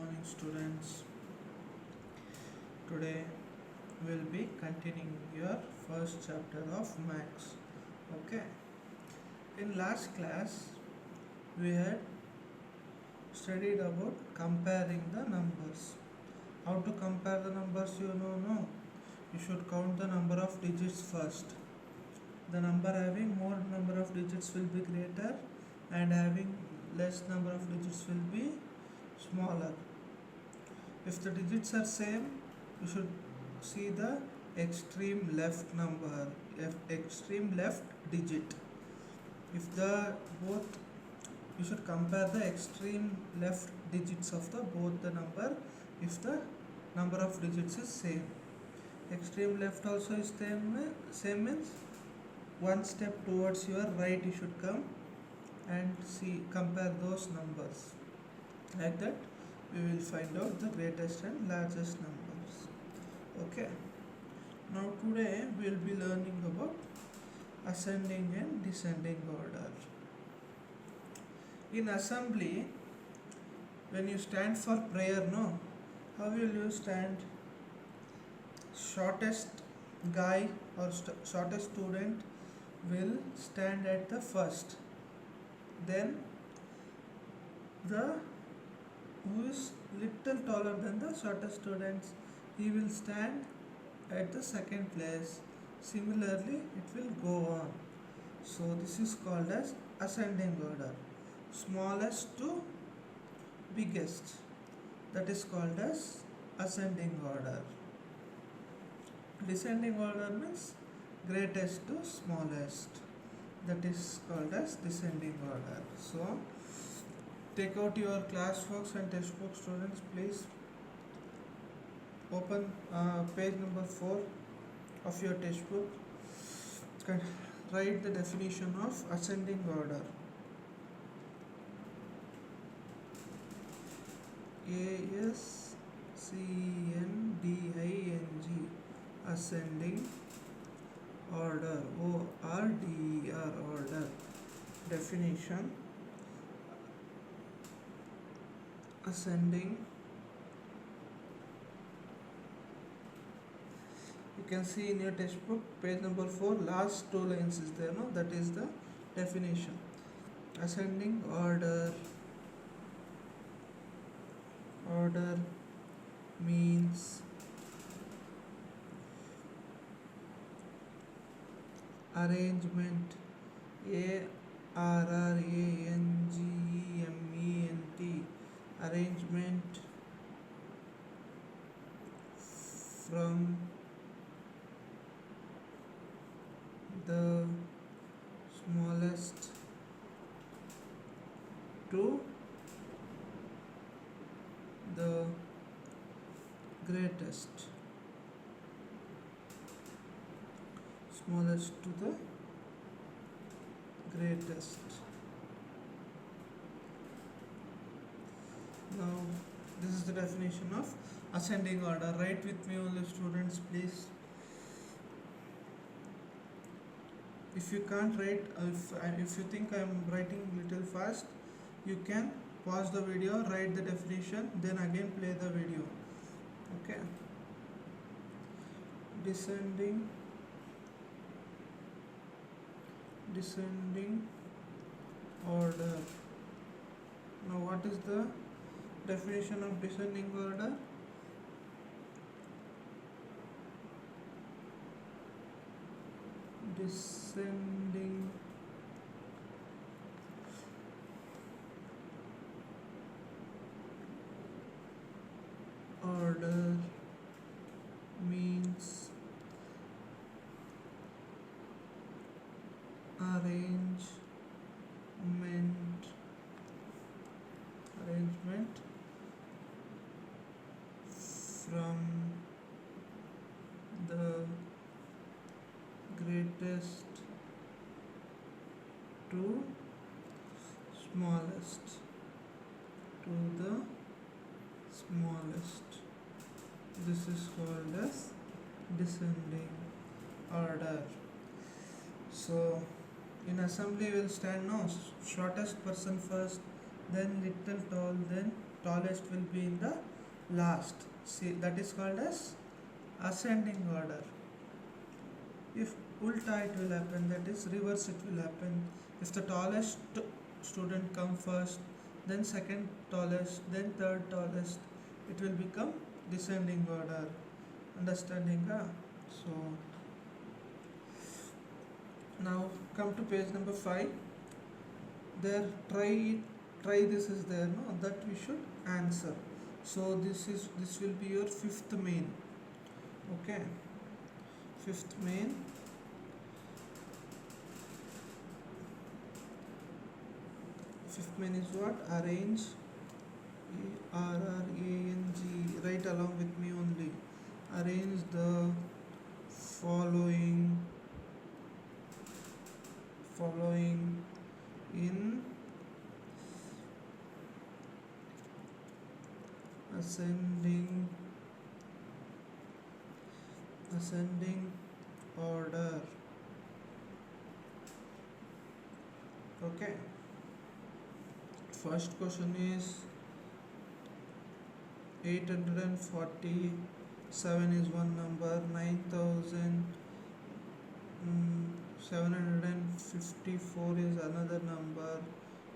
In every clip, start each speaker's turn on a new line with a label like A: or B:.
A: morning, students. Today we'll be continuing your first chapter of Maths. Okay. In last class, we had studied about comparing the numbers. How to compare the numbers, no? You should count the number of digits first. The number having more number of digits will be greater, and having less number of digits will be smaller. If the digits are same, you should see the extreme left number, extreme left digit. If the both, you should compare the extreme left digits of the both the number if the number of digits is same. Extreme left also is same means one step towards your right you should come and see compare those numbers. Like that we will find out the greatest and largest numbers. Okay, now today we will be learning about ascending and descending order. In assembly, when you stand for prayer, no, how will you stand? Shortest guy or shortest student will stand at the first, then the who is little taller than the shortest students, he will stand at the second place. Similarly it will go on. So this is called as ascending order. Smallest to biggest, that is called as ascending order. Descending order means greatest to smallest, that is called as descending order. So take out your class works and textbook, students. Please open page number 4 of your textbook. Write the definition of ascending order. ASCENDING, ascending order, ORDER, order. Definition: ascending, you can see in your textbook page number 4, last 2 lines is there, no? That is the definition. Ascending order means arrangement, ARRANGEMENT, arrangement from the smallest to the greatest, smallest to the greatest. Now this is the definition of ascending order. Write with me, all the students, please. If you can't write, if you think I am writing little fast, you can pause the video, write the definition, then again play the video. Okay. Descending order. Now what is the definition of descending order? Descending order means arrangement from the greatest to smallest, this is called as descending order. So in assembly we will stand, no, shortest person first, then little tall, then tallest will be in the last. See, that is called as ascending order. If ulta it will happen, that is reverse it will happen. If the tallest student come first, then second tallest, then third tallest, it will become descending order. Understanding? So now come to page number 5. There try this is there, no, that we should answer. So this will be your fifth main. Okay, fifth main. Fifth main is what? Arrange. ARRANG. Write along with me only. Arrange the following in ascending order. Okay. First question is 847 is one number, 9754 is another number,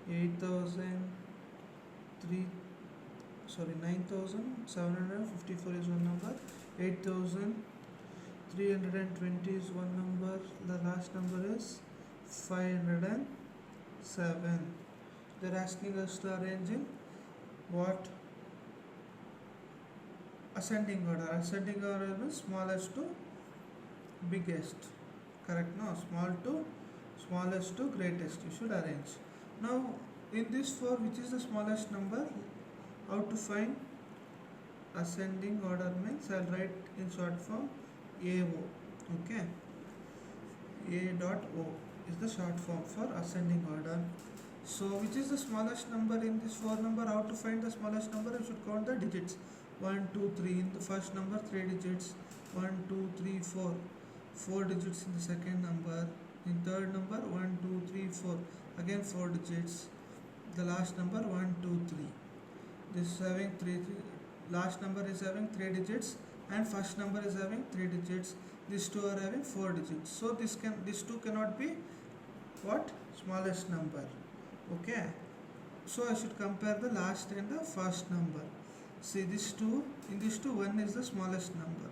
A: 9754 is one number, 8320 is one number, the last number is 507. They're asking us to arrange in what? Ascending order. Ascending order means smallest to biggest. Correct? No? Small to smallest to greatest. You should arrange. Now, in this 4, which is the smallest number? How to find ascending order means I'll write in short form AO. Okay? A dot O is the short form for ascending order. So, which is the smallest number in this 4 number? How to find the smallest number? I should count the digits. 1, 2, 3 in the first number, 3 digits. 1, 2, 3, 4. 4 digits in the second number. In third number, 1, 2, 3, 4. Again 4 digits. The last number 1, 2, 3. This is having 3. Last number is having 3 digits, and first number is having 3 digits. These two are having 4 digits. So these two cannot be what? Smallest number. Okay. So I should compare the last and the first number. See, these two, in these two, 1 is the smallest number.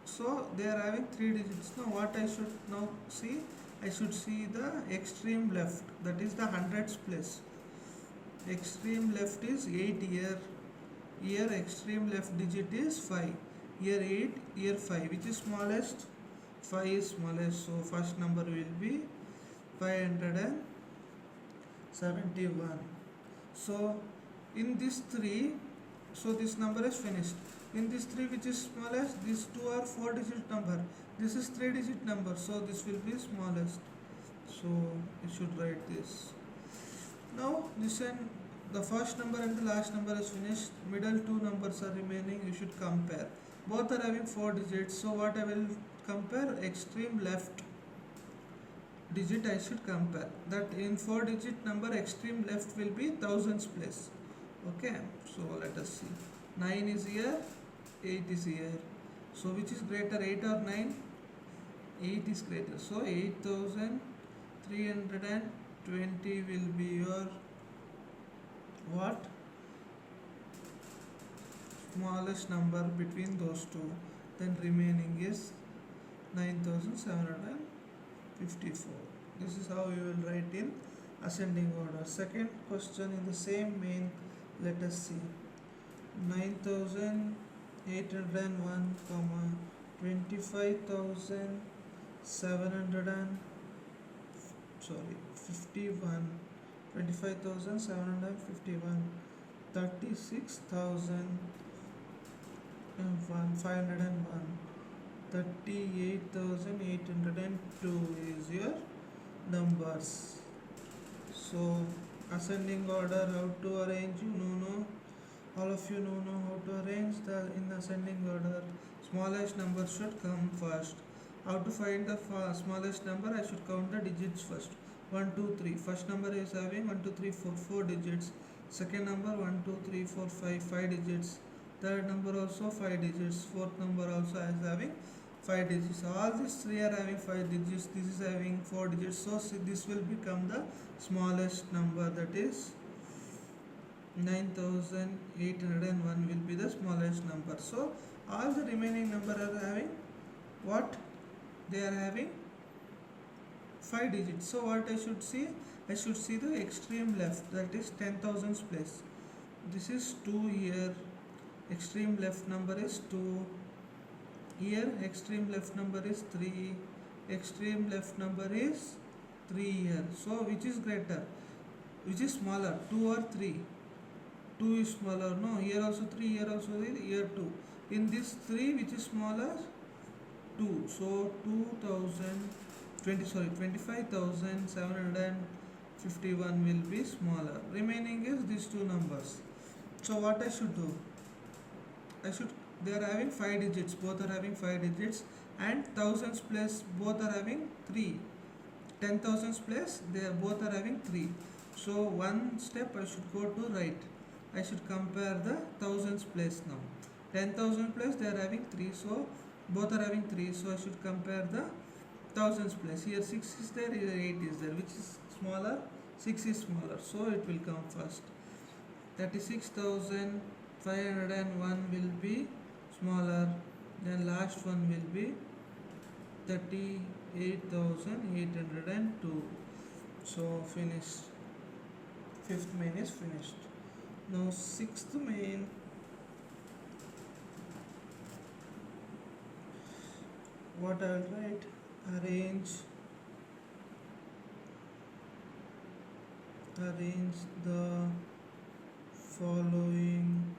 A: So they are having 3 digits. Now what I should now see? I should see the extreme left, that is the hundreds place. Extreme left is 8 here. Here extreme left digit is 5. Here 8, here 5. Which is smallest? 5 is smallest. So first number will be 571. So in this 3, so this number is finished. In this 3, which is smallest? These two are 4 digit number. This is 3 digit number. So this will be smallest. So you should write this. Now listen, the first number and the last number is finished. Middle 2 numbers are remaining. You should compare. Both are having 4 digits. So what I will compare? Extreme left digit I should compare. That in 4 digit number, extreme left will be thousands place. Okay. So let us see. 9 is here. 8 is here. So which is greater, 8 or 9? 8 is greater. So 8320 will be your what? Smallest number between those two. Then remaining is 9754. This is how you will write in ascending order. Second question in the same main, let us see. 9801, 51, 25,751, 36,501, 38,802 is your numbers. So ascending order, how to arrange, you know. All of you know how to arrange in ascending order. Smallest number should come first. How to find the smallest number? I should count the digits first. 1 2 3. First number is having 1 2 3 4 4 digits. Second number 1 2 3 4 5 5 digits. Third number also 5 digits. Fourth number also is having 5 digits. All these three are having 5 digits. This is having 4 digits. So this will become the smallest number, that is 9801 will be the smallest number. So all the remaining number are having what? They are having 5 digits. So what I should see? I should see the extreme left, that is 10,000s place. This is 2 here. Extreme left number is 2. Here extreme left number is 3. Extreme left number is 3 here. So which is greater? Which is smaller? 2 or 3? 2 is smaller. No, here also 3, here also 3, here 2. In this 3, which is smaller? 2. So 25,751 will be smaller. Remaining is these two numbers. So what I should do? They are having 5 digits, both are having 5 digits, and thousands place both are having 3. 10,000s place they are both are having 3. So one step I should go to right. I should compare the thousands place now. 10,000 place they are having 3, so both are having 3, so I should compare the thousands place. Here 6 is there, here 8 is there. Which is smaller? 6 is smaller, so it will come first. 36,501 will be smaller, then last one will be 38,802. So finished. Fifth main is finished. Now sixth main. What I will write? Arrange the following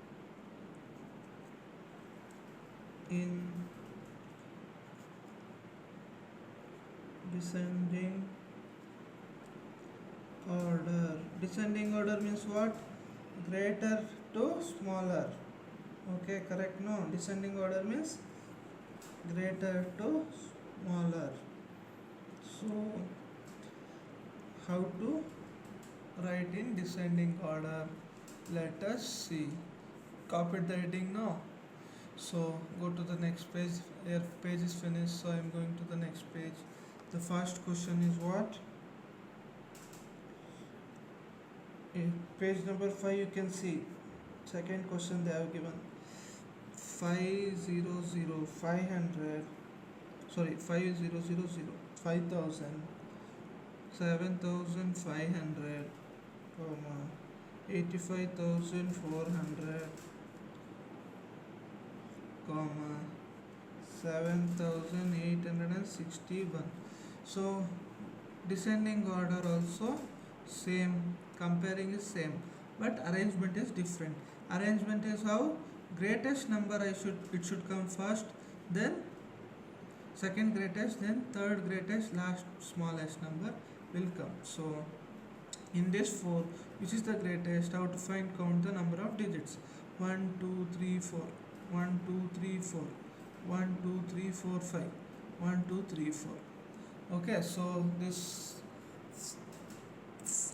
A: in descending order. Descending order means what? Greater to smaller. Okay, correct? No, descending order means greater to smaller. So how to write in descending order? Let us see. Copied the heading now. So go to the next page. Your page is finished, so I am going to the next page. The first question is what? In page number 5 you can see second question they have given 500 5000 7500 85,400 7,861. So descending order also same, comparing is same, but arrangement is different. Arrangement is how? Greatest number it should come first, then second greatest, then third greatest, last smallest number will come. So in this 4, which is the greatest? How to find? Count the number of digits. 1 2 3 4 1 2 3 4 1 2 3 4 5 1 2 3 4. Okay, so this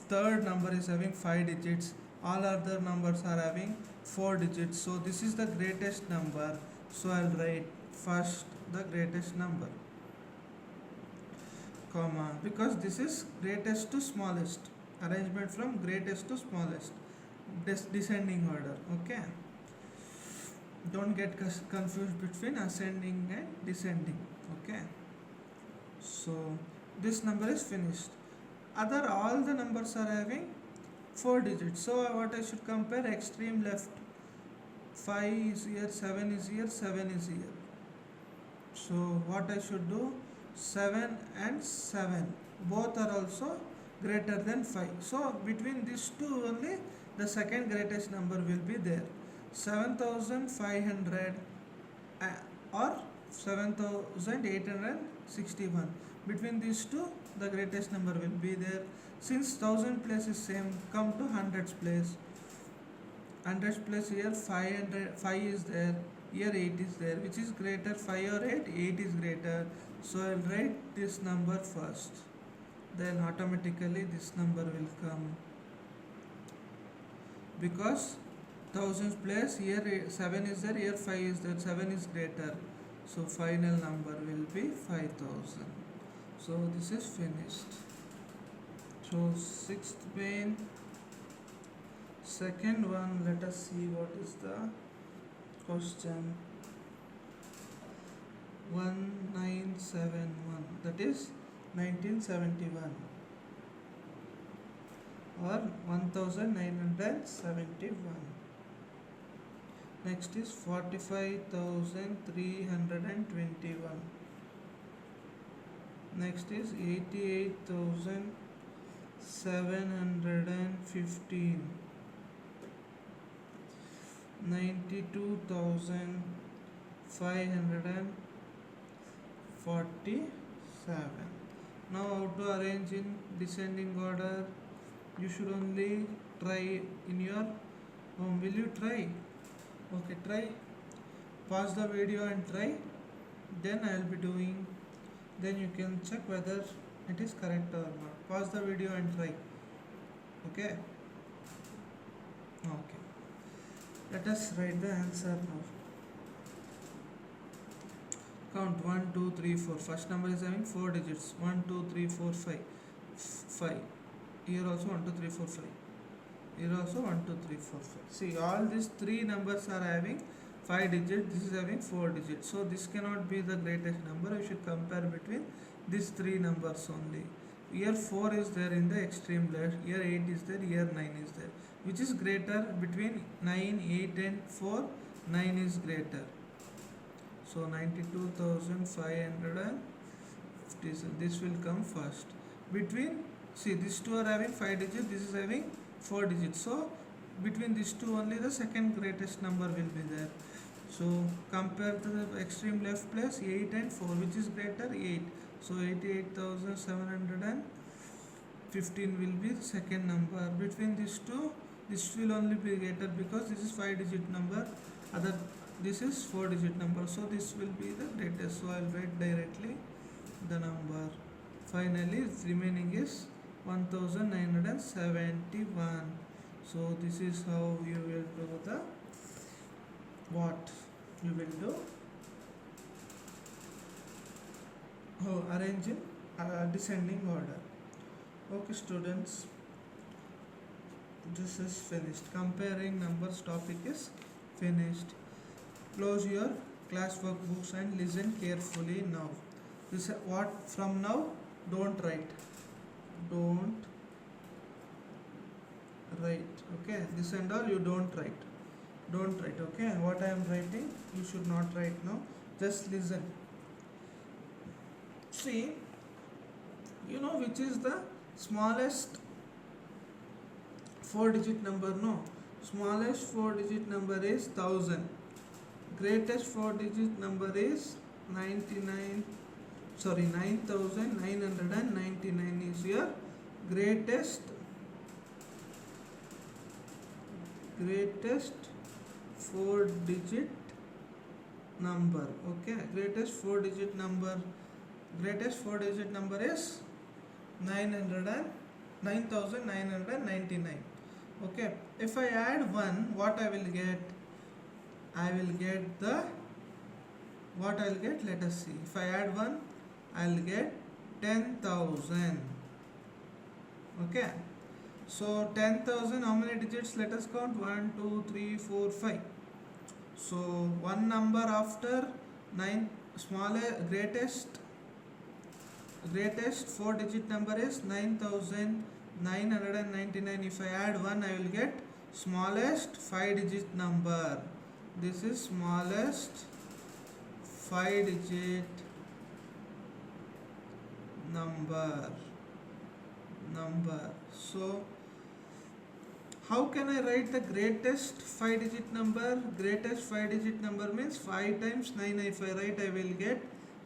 A: third number is having 5 digits, all other numbers are having 4 digits. So this is the greatest number, so I'll write first the greatest number, comma, because this is greatest to smallest, arrangement from greatest to smallest, descending order. Okay, don't get confused between ascending and descending. Okay, so this number is finished. Other all the numbers are having 4 digits, so what I should compare? Extreme left, 5 is here, 7 is here, 7 is here. So what I should do? 7 and 7 both are also greater than 5, so between these two only the second greatest number will be there. 7,500 or 7,861, between these two the greatest number will be there. Since 1000 place is same, come to hundreds place. Hundreds place, here 5 is there, here 8 is there. Which is greater, 5 or 8? 8 is greater, so I'll write this number first. then automatically this number will come, because thousands place here 7 is there, here 5 is there, 7 is greater, so final number will be 5000. So this is finished. So sixth main. Second one, let us see what is the question. 1971, that is 1971 or 1971. Next is 45,321. Next is 88,715. 92,547. Now how to arrange in descending order? You should only try in your home. Will you try? Okay, try. Pause the video and try. Then I will be doing. Then you can check whether it is correct or not. Pause the video and try. Okay. Okay. Let us write the answer now. Count 1, 2, 3, 4. First number is having 4 digits. 1, 2, 3, 4, 5. 5. Here also 1, 2, 3, 4, 5. Here also 1, 2, 3, 4, 5. See, all these 3 numbers are having 5 digits. This is having 4 digits. So this cannot be the greatest number. We should compare between these 3 numbers only. Here 4 is there in the extreme left. Here 8 is there. Here 9 is there. Which is greater between 9, 8 and 4? 9 is greater. So 92,557. This will come first. Between, see, these two are having 5 digits. This is having 4 digits. So between these two only the second greatest number will be there. So compare to the extreme left place 8 and 4. Which is greater? 8. So 88,715 will be the second number. Between these two, this will only be greater because this is 5 digit number. This is 4 digit number. So this will be the greatest. So I will write directly the number. Finally, remaining is 1971. So this is how you will do the what you will do. Oh, arrange in descending order. Okay, students, this is finished. Comparing numbers topic is finished. Close your classwork books and listen carefully now. This what from now don't write. Don't write. Okay, this and all you don't write. Don't write. Okay, what I am writing you should not write now. Just listen. See, you know which is the smallest 4 digit number? No, smallest 4 digit number is 1000. Greatest 4 digit number is 9999 is your greatest 4 digit number. Okay, greatest 4 digit number is 9999. Okay, if I add 1, what I will get? I will get the what I will get. Let us see. If I add 1, I will get 10,000. Okay, so 10,000, how many digits? Let us count. 1, 2, 3, 4, 5. So one number after 9, greatest 4 digit number is 9999. If I add 1, I will get smallest 5 digit number. This is smallest 5 digit number. So how can I write the greatest 5 digit number? Greatest 5 digit number means 5 times 9. If I write, I will get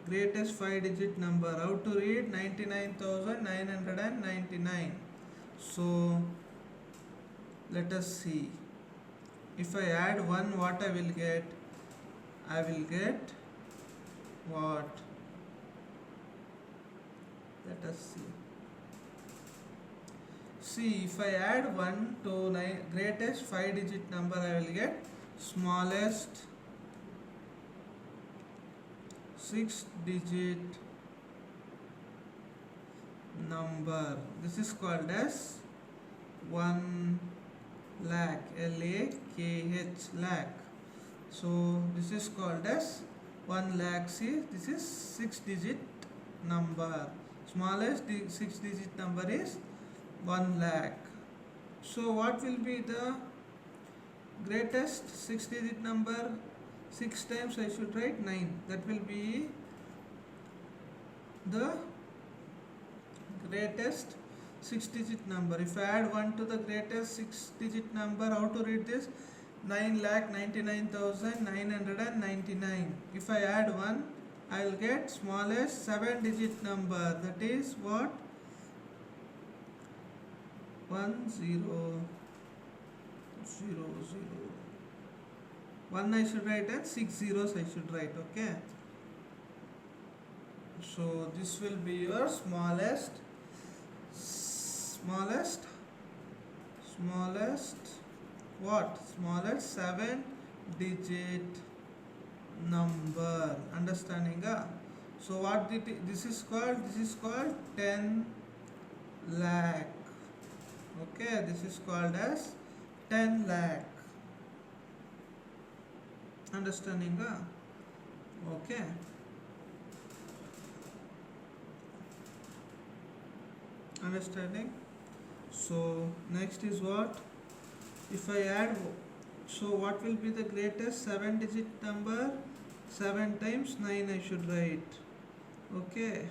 A: greatest 5 digit number. How to read? 99,999. So let us see. If I add 1, what I will get? I will get what? Let us see. See, if I add 1 to greatest 5 digit number, I will get smallest 6 digit number. This is called as 1 lakh, LAKH, lakh. So this is called as 1 lakh. See, this is 6 digit number. Smallest 6 digit number is 1 lakh. So what will be the greatest 6 digit number? 6 times I should write 9. That will be the greatest 6 digit number. If I add 1 to the greatest 6 digit number, how to read this? 9,99,999. If I add 1, I will get smallest 7 digit number. That is what? 1000. 1 I should write and 6 zeros I should write. Okay. So this will be your smallest what? Smallest 7 digit number. Understanding? So what this is called? This is called 10 lakh. Okay, this is called as 10 lakh. Understanding? Okay. Understanding? So next is what? If I add, so what will be the greatest 7 digit number? 7 times 9 I should write. Okay.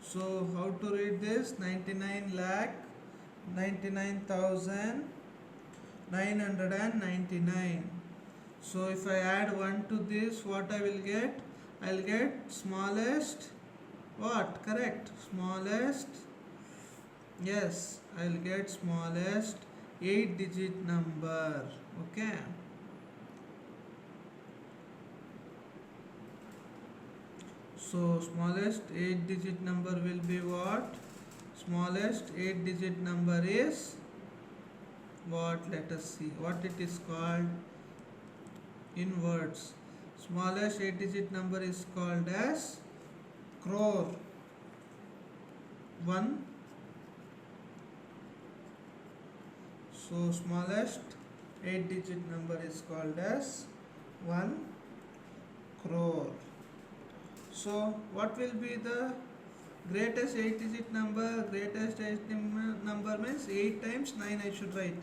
A: So how to read this? 99 lakh 99,999. So if I add 1 to this, what I will get? I will get smallest, what? Correct. Smallest, yes, I will get smallest 8 digit number. Okay. So smallest 8 digit number will be what? Smallest 8 digit number is what? Let us see what it is called in words. Smallest 8 digit number is called as crore. 1. So smallest 8 digit number is called as 1 crore. So what will be the greatest 8 digit number? Greatest 8 number means 8 times 9 I should write.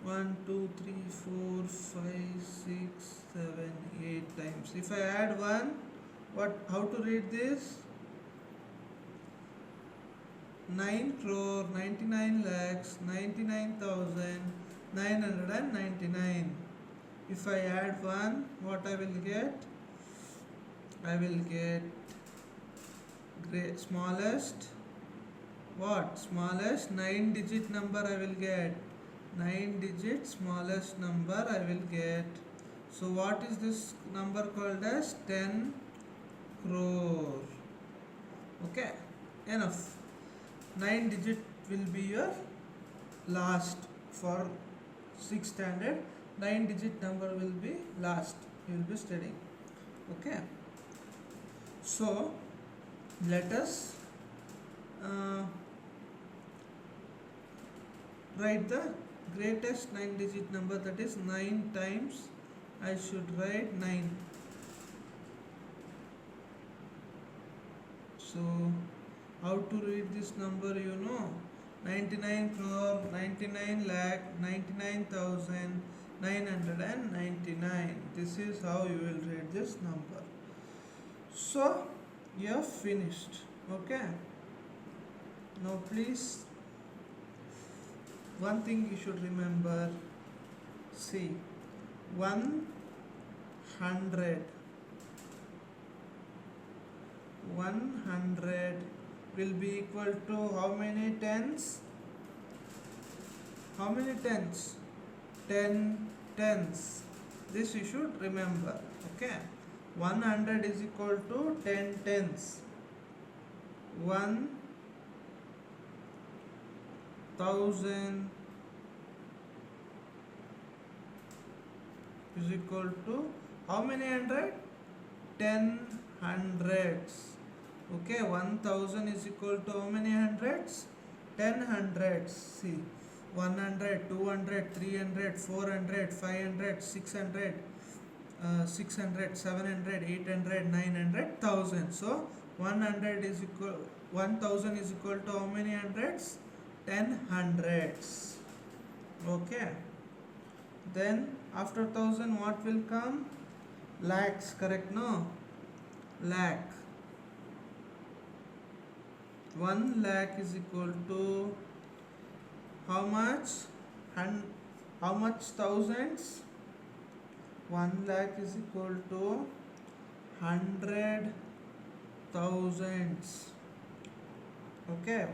A: 1, 2, 3, 4, 5, 6, 7, 8 times. If I add 1, what? How to read this? 9 crore 99 lakhs 99,999. If I add 1, what I will get? I will get smallest, what? Smallest 9 digit number I will get. 9 digit smallest number I will get. So what is this number called as? 10 crore. Okay, enough. 9 digit will be your last for 6th standard. 9 digit number will be last. You will be studying. Okay. So let us write the greatest 9 digit number, that is 9 times I should write 9. So how to read this number, you know? 99 crore 99 lakh 99,999. This is how you will read this number. So you have finished. Okay. Now please, one thing you should remember. See, 100 will be equal to how many tens? How many tens? 10 tens. This you should remember. Okay. 100 is equal to 10 tens. 1000 is equal to how many hundred? 10 hundreds. Okay, 1000 is equal to how many hundreds? 10 hundreds. See, 100, 200, 300, 400, 500, 600, 600, 700, 800, 900, 1000. So 100 is equal 1000 is equal to how many hundreds? 10 hundreds. Okay. Then after 1000 what will come? Lakhs, correct? No? Lakh. 1 lakh is equal to how much? How much thousands? 1 lakh is equal to 100 thousands. Okay.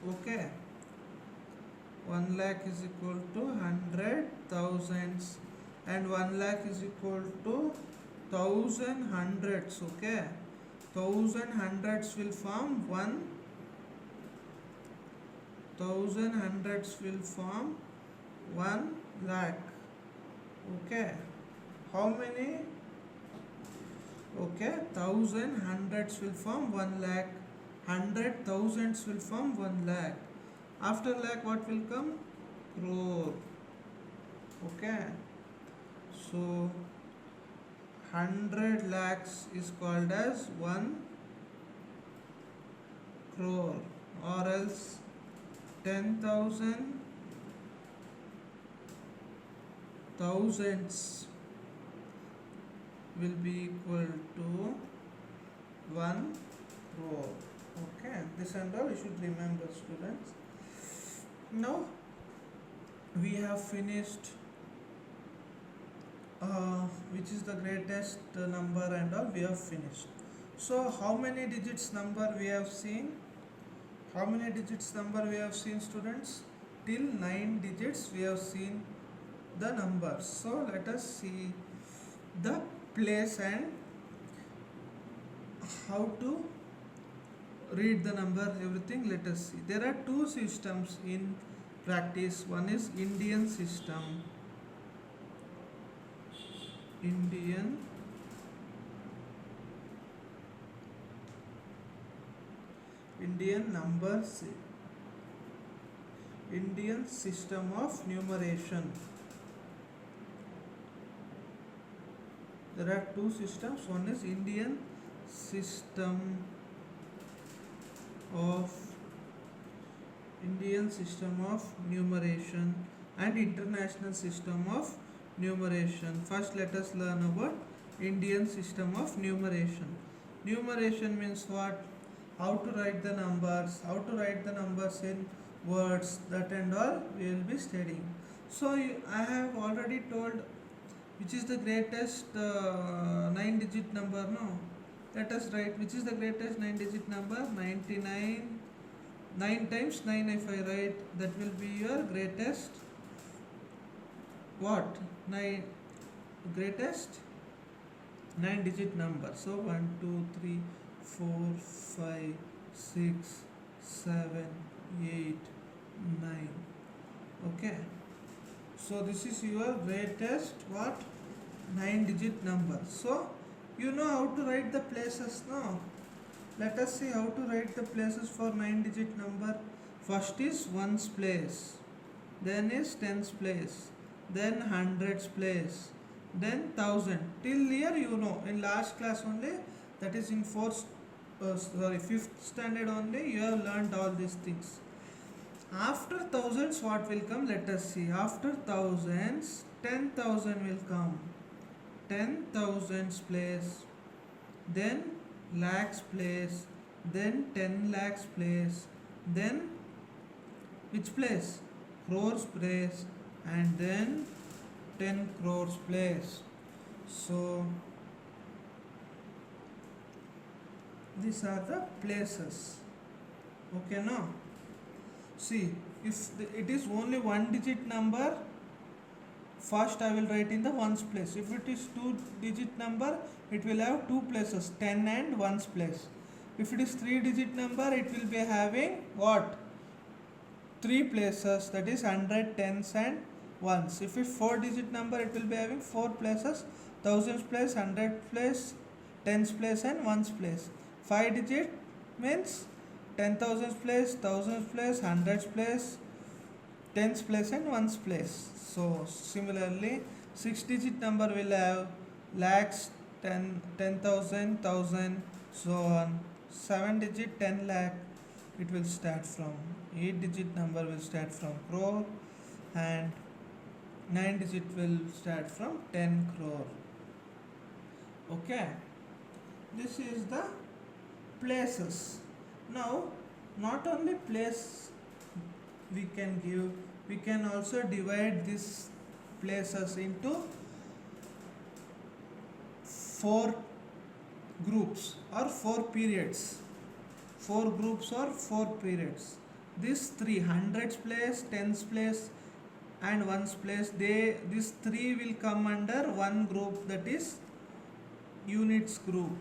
A: Okay. 1 lakh is equal to 100 thousands, and 1 lakh is equal to 1000 hundreds. Okay, 1000 hundreds will form 1000 hundreds will form 1 lakh. Okay, how many? Okay, 1000 hundreds will form 1 lakh, 100 thousands will form 1 lakh. After lakh what will come? Crore. Okay, so 100 lakhs is called as 1 crore, or else 10,000 thousands will be equal to 1 crore. Okay, this and all you should remember, students. Now we have finished which is the greatest number and all we have finished. So how many digits number we have seen? How many digits number we have seen, students? Till 9 digits we have seen the numbers. So let us see the place and how to read the number, everything. Let us see. There are two systems in practice. One is Indian system. Indian numbers, Indian system of numeration. There are two systems. One is Indian system of numeration and international system of numeration. First let us learn about Indian system of numeration. Numeration means what? How to write the numbers, in words, that and all we will be studying. So I have already told which is the greatest 9 digit number. No, let us write which is the greatest 9 digit number. 99. 9 times 9 if I write, that will be your greatest what? 9 greatest 9 digit number. So 1 2 3 4 5 6 7 8 9. Okay, so this is your greatest what? 9 digit number. So you know how to write the places now. Let us see how to write the places for 9 digit number. First is ones place, then is tens place, then hundreds place, then thousand. Till here you know. In last class only, that is in fifth standard only, you have learned all these things. After thousands what will come? Let us see. After thousands 10,000 will come. 10,000s place, then lakhs place, then 10 lakhs place, then which place? Crores place, and then 10 crores place. So these are the places. Okay, no? See, if it is only one digit number, First I will write in the ones place. If it is 2-digit number, it will have two places, 10 and ones place. If it is 3-digit number, it will be having what? Three places, that is 100, tens and ones. If it's 4-digit number, it will be having four places, thousands place, 100 place, tens place and ones place. 5-digit means 10,000 place, thousands place, hundreds place, tens place and ones place. So similarly, 6-digit number will have lakhs, 10,000, 1,000, so on. 7-digit 10 lakh, it will start from. 8-digit number will start from crore, and 9-digit will start from 10 crore. Okay, this is the places. Now, not only place we can give, we can also divide these places into 4 groups or 4 periods. 4 groups or 4 periods. This 300s place, tens place and ones place, these 3 will come under one group, that is units group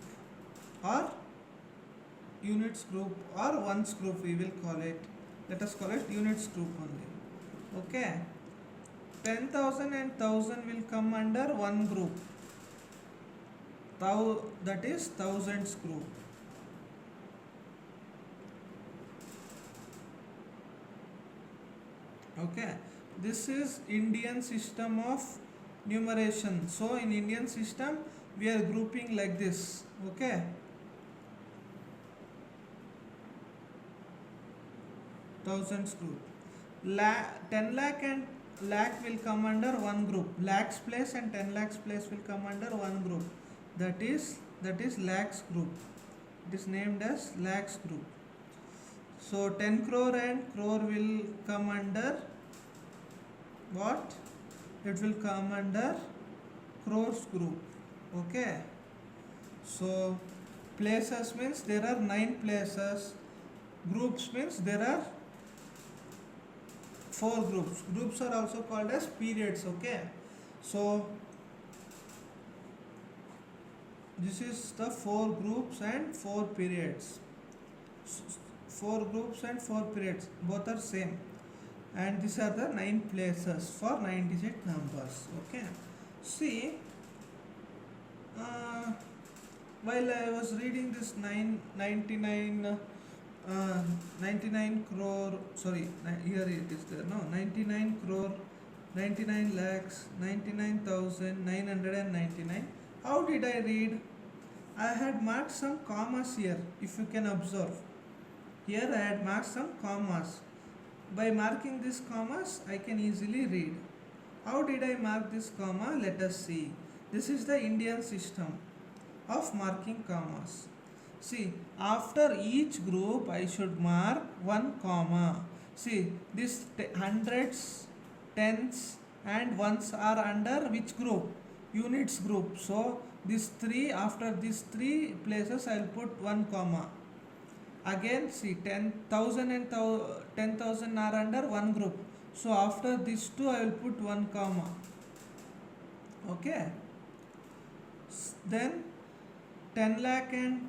A: or ones group we will call it. Let us call it units group only. Okay, 10,000 and 1,000 will come under one group, that is thousands group. Okay, this is Indian system of numeration. So in Indian system we are grouping like this. Okay, thousands group. 10 lakh and lakh will come under one group. Lakhs place and 10 lakhs place will come under one group. That is lakhs group. It is named as lakhs group. So 10 crore and crore will come under what? It will come under crores group. Okay. So places means there are 9 places. Groups means there are 4 groups. Groups are also called as periods. Okay. So this is the 4 groups and 4 periods. 4 groups and 4 periods, both are same, and these are the 9 places for 9-digit numbers. Okay, see, while I was reading this 99 crore, sorry, here it is there, no, 99 crore, 99 lakhs, 99,999. How did I read? I had marked some commas here, if you can observe. Here I had marked some commas. By marking these commas, I can easily read. How did I mark this comma? Let us see. This is the Indian system of marking commas. See, after each group I should mark one comma. See, this hundreds, tens and ones are under which group? Units group. So, after these 3 places I will put one comma. Again, see, 10,000 and 10,000 are under one group. So after these 2 I will put one comma. Okay. Then 10 lakh and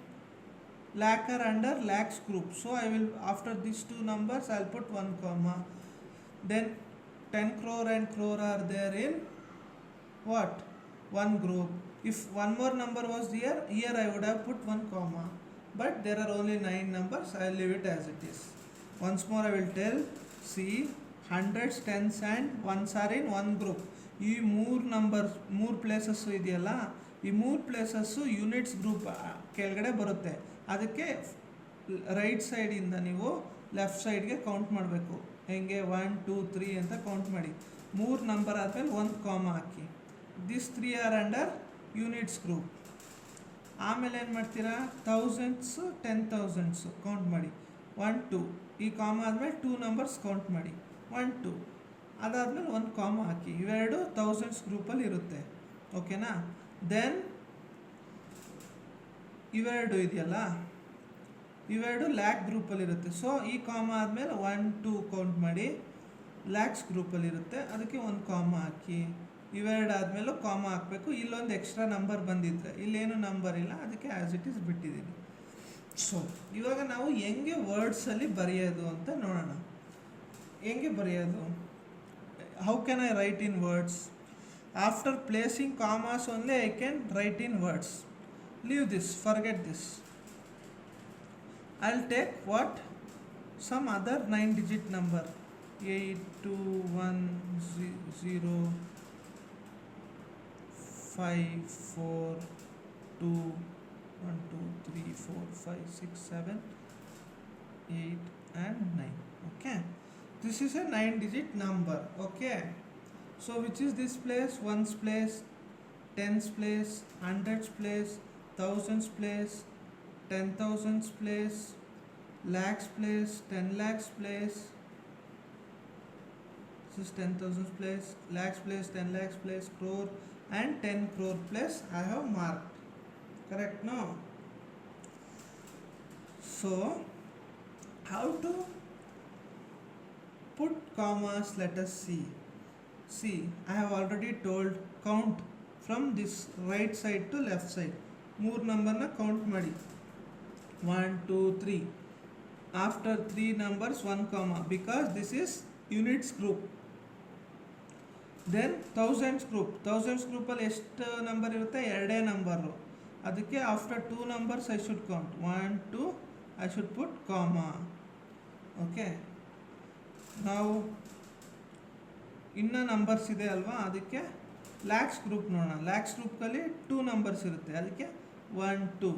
A: lakh are under lakhs group. So I will, after these 2 numbers I will put one comma. Then 10 crore and crore are there in what? One group. If one more number was here I would have put one comma. But there are only 9 numbers, I will leave it as it is. Once more I will tell, see, hundreds, tens and ones are in one group. ಈ ಮೂರು places ಇದೆಯಲ್ಲ, ಈ 3 places units group ಕೆಳಗಡೆ ಬರುತ್ತೆ. ಅದಕ್ಕೆ right ಸೈಡಿಂದ ನೀವು left ಸೈಡ್ಗೆ ಕೌಂಟ್ ಮಾಡಬೇಕು. ಹೆಂಗೆ 1 2 3 ಅಂತ ಕೌಂಟ್ ಮಾಡಿ. 3 ನಂಬರ್ ಆದಮೇಲೆ ಒಂದು ಕಾಮಾ ಹಾಕಿ. This 3 are under units group. ಆಮೇಲೆ ಏನು ಮಾಡ್ತೀರಾ, ಥೌಸಂಡ್ಸು 10,000s ಕೌಂಟ್ ಮಾಡಿ. 1 2 ಈ ಕಾಮ ಆದಮೇಲೆ 2 ನಂಬರ್ಸ್ ಕೌಂಟ್ ಮಾಡಿ. 1 2 ಅದಾದಮೇಲೆ ಒಂದು ಕಾಮ ಹಾಕಿ. ಇವೆರಡು ಥೌಸಂಡ್ಸ್ ಗ್ರೂಪಲ್ಲಿ ಇರುತ್ತೆ. ಓಕೆನಾ. ದೆನ್ ಇವೆರಡು ಇದೆಯಲ್ಲ, ಇವೆರಡು ಲ್ಯಾಕ್ ಗ್ರೂಪಲ್ಲಿರುತ್ತೆ. ಸೊ ಈ ಕಾಮ ಆದಮೇಲೆ 1 2 ಕೌಂಟ್ ಮಾಡಿ, ಲ್ಯಾಕ್ಸ್ ಗ್ರೂಪಲ್ಲಿರುತ್ತೆ, ಅದಕ್ಕೆ ಒಂದು ಕಾಮ ಹಾಕಿ. ಇವೆರಡು ಆದಮೇಲೂ ಕಾಮ ಹಾಕಬೇಕು. ಇಲ್ಲೊಂದು ಎಕ್ಸ್ಟ್ರಾ ನಂಬರ್ ಬಂದಿದ್ರೆ, ಇಲ್ಲೇನು ನಂಬರ್ ಇಲ್ಲ, ಅದಕ್ಕೆ ಆ್ಯಸ್ ಇಟ್ ಈಸ್ ಬಿಟ್ಟಿದ್ದೀನಿ. ಸೊ ಇವಾಗ ನಾವು ಹೆಂಗೆ ವರ್ಡ್ಸಲ್ಲಿ ಬರೆಯೋದು ಅಂತ ನೋಡೋಣ. ಹೆಂಗೆ ಬರೆಯೋದು? How can I right in words? After placing commas only I can write in words. Leave this, forget this. I'll take what? Some other 9-digit number. 821054 1 2 3 4 5 6 7 8 and 9. Okay, this is a 9-digit number. Okay, so which is this place? Ones place, tens place, hundreds place, thousands place, 10,000s place, lakhs place, 10 lakhs place. This is 10,000s place, lakhs place, 10 lakhs place, crore and 10 crore place I have marked. Correct? No? So how to put commas? Let us see. See, I have already told count from this right side to left side. 3 number count ಮಾಡಿ. 1 2 3. After 3 numbers 1 comma, because this is units group. Then thousands group. Thousands group ಅಲ್ಲಿ ಎಷ್ಟು number ಇರುತ್ತೆ? ಎರಡೇ number. ಅದಕ್ಕೆ after 2 numbers I should count 1 2. I should put comma. Okay, ನಾವು ಇನ್ನೂ numbers ಇದೆ ಅಲ್ವಾ, ಅದಕ್ಕೆ ಲ್ಯಾಕ್ಸ್ ಗ್ರೂಪ್ ನೋಡೋಣ. ಲ್ಯಾಕ್ಸ್ ಗ್ರೂಪಲ್ಲಿ 2 ನಂಬರ್ಸ್ ಇರುತ್ತೆ, ಅದಕ್ಕೆ 1 2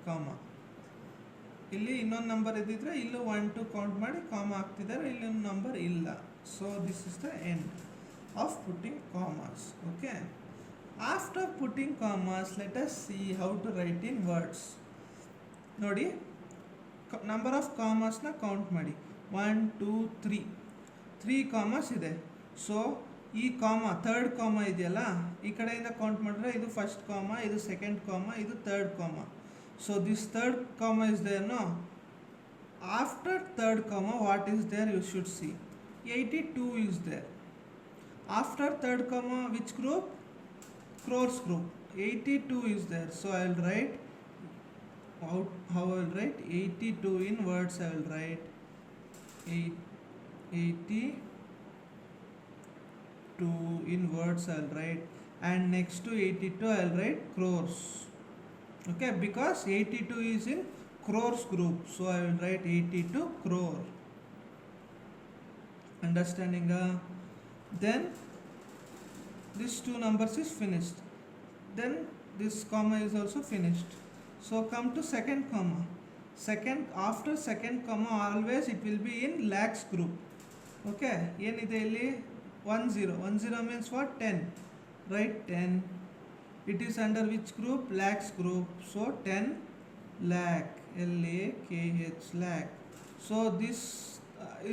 A: ಕಾಮ. ಇಲ್ಲಿ ಇನ್ನೊಂದು ನಂಬರ್ ಇದ್ದಿದ್ರೆ ಇಲ್ಲೂ 1 2 ಕೌಂಟ್ ಮಾಡಿ ಕಾಮ ಹಾಕ್ತಿದ್ದಾರೆ, ಇಲ್ಲೊಂದು ನಂಬರ್ ಇಲ್ಲ. So this is the end of putting commas. Okay, after putting commas let us see how to write in words. ನೋಡಿ, ನಂಬರ್ ಆಫ್ ಕಾಮರ್ಸ್ನ ಕೌಂಟ್ ಮಾಡಿ. 1 2 3 3 ಕಾಮರ್ಸ್ ಇದೆ. ಸೊ ಈ ಕಾಮ, ಥರ್ಡ್ ಕಾಮ ಇದೆಯಲ್ಲ, ಈ ಕಡೆಯಿಂದ ಕೌಂಟ್ ಮಾಡಿದ್ರೆ ಇದು ಫಸ್ಟ್ ಕಾಮ, ಇದು ಸೆಕೆಂಡ್ ಕಾಮ, ಇದು ಥರ್ಡ್ ಕಾಮ. So this third comma is there, no? After third comma, what is there? You should see 82 is there. After third comma, which group? Crores group. 82 is there. So I will write how I will write 82 in words. I will write 82 in words. I will write, and next to 82 I will write crores. Okay, because 82 is in crores group, so I will write 82 crore. Understanding? Then this 2 numbers is finished. Then this comma is also finished. So come to second comma. Second, after second comma always it will be in lakhs group. Okay, ಏನಿದೆ ಇಲ್ಲಿ? 10. 10 means what? 10. Write 10. It is under which group? Lakhs group. So 10 lakh, LAKH, lakh. So this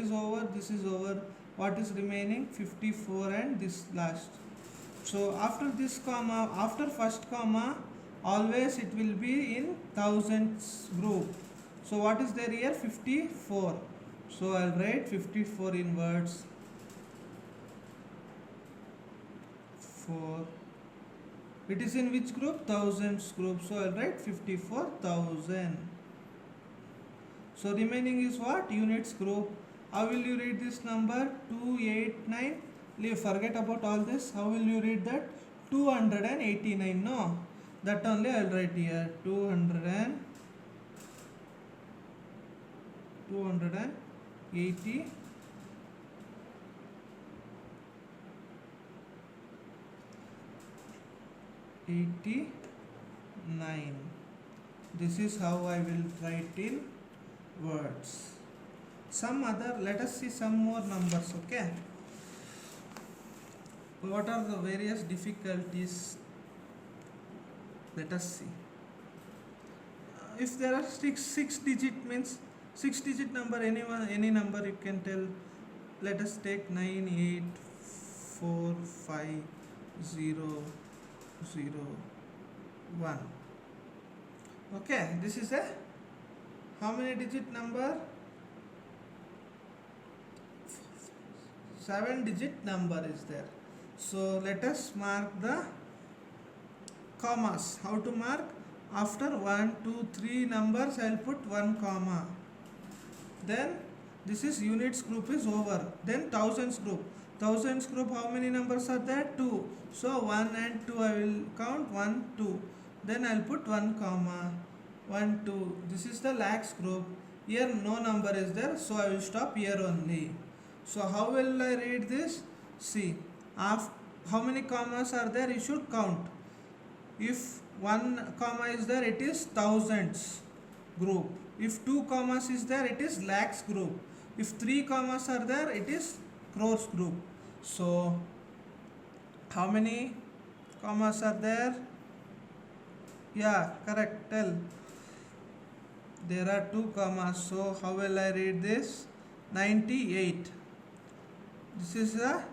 A: is over, this is over. What is remaining? 54 and this last. So after this comma, after first comma, always it will be in thousands group. So what is there here? 54. So I'll write 54 in words. 4. It is in which group? Thousands group. So I'll write 54,000. So remaining is what? Units group. How will you read this number? 289. Forget about all this. How will you read that? 289. No, that only I'll write here. 280. 89. This is how I will write in words. Some other, let us see some more numbers. Okay, what are the various difficulties? Let us see. If there are six digit means 6 digit number, any number you can tell. Let us take 9845001. Okay, this is a how many digit number? 7 digit number is there. So let us mark the commas. How to mark? After 1, 2, 3 numbers, I will put 1 comma. Then this is units group is over. Then thousands group. Thousands group, how many numbers are there? 2. So 1 and 2 I will count 1, 2. Then I will put 1 comma. 1, 2. This is the lakhs group. Here no number is there, so I will stop here only. So how will I read this? See, how many commas are there? You should count. If 1 comma is there, it is thousands group. If 2 commas is there, it is lakhs group. If 3 commas are there, it is crores group. So how many commas are there? Yeah, correct. Tell. There are 2 commas. So how will I read this? 98. This is a